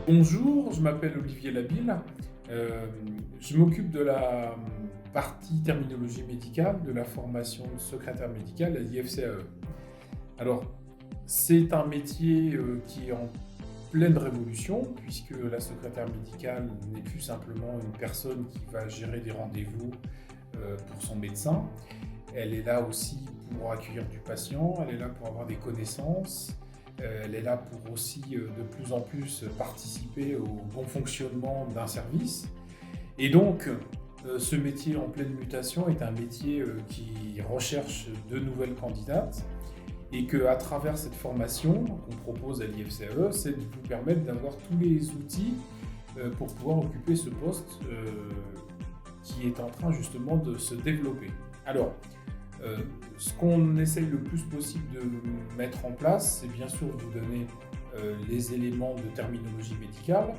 Bonjour, je m'appelle Olivier Labille. Je m'occupe de la partie terminologie médicale de la formation de secrétaire médical à l'IFCAE. Alors, c'est un métier qui est en pleine révolution, puisque la secrétaire médicale n'est plus simplement une personne qui va gérer des rendez-vous pour son médecin. Elle est là aussi pour accueillir du patient, elle est là pour avoir des connaissances, elle est là pour aussi de plus en plus participer au bon fonctionnement d'un service. Et donc, ce métier en pleine mutation est un métier qui recherche de nouvelles candidates et qu'à travers cette formation qu'on propose à l'IFCAE, c'est de vous permettre d'avoir tous les outils pour pouvoir occuper ce poste qui est en train justement de se développer. Alors, ce qu'on essaye le plus possible de mettre en place, c'est bien sûr de vous donner les éléments de terminologie médicale,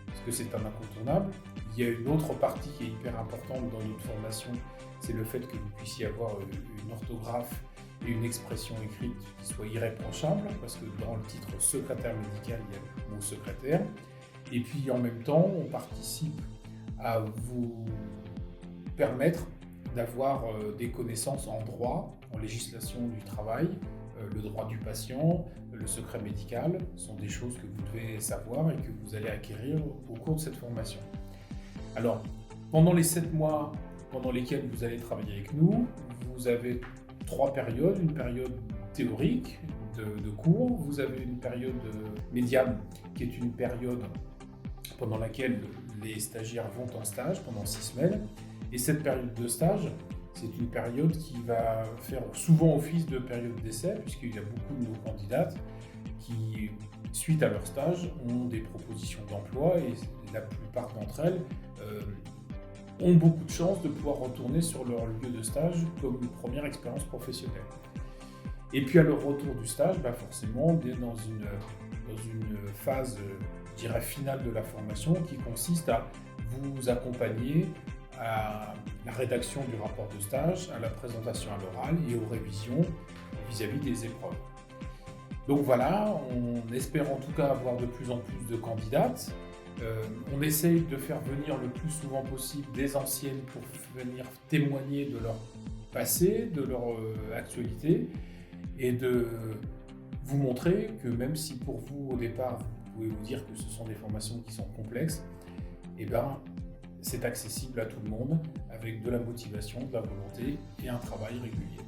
parce que c'est un incontournable. Il y a une autre partie qui est hyper importante dans notre formation, c'est le fait que vous puissiez avoir une orthographe et une expression écrite qui soit irréprochable, parce que dans le titre secrétaire médical, il y a le mot secrétaire. Et puis en même temps, on participe à vous permettre d'avoir des connaissances en droit, en législation du travail, le droit du patient, le secret médical, sont des choses que vous devez savoir et que vous allez acquérir au cours de cette formation. Alors, pendant les 7 mois pendant lesquels vous allez travailler avec nous, vous avez 3 périodes. Une période théorique de cours, vous avez une période médiane qui est une période pendant laquelle les stagiaires vont en stage pendant 6 semaines. Et cette période de stage, c'est une période qui va faire souvent office de période d'essai, puisqu'il y a beaucoup de nos candidates qui, suite à leur stage, ont des propositions d'emploi et la plupart d'entre elles ont beaucoup de chances de pouvoir retourner sur leur lieu de stage comme une première expérience professionnelle. Et puis à leur retour du stage, forcément, on est dans une phase, je dirais, finale de la formation qui consiste à vous accompagner à la rédaction du rapport de stage, à la présentation à l'oral et aux révisions vis-à-vis des épreuves. Donc voilà, on espère en tout cas avoir de plus en plus de candidates. On essaye de faire venir le plus souvent possible des anciennes pour venir témoigner de leur passé, de leur actualité et de vous montrer que même si pour vous au départ vous pouvez vous dire que ce sont des formations qui sont complexes, c'est accessible à tout le monde avec de la motivation, de la volonté et un travail régulier.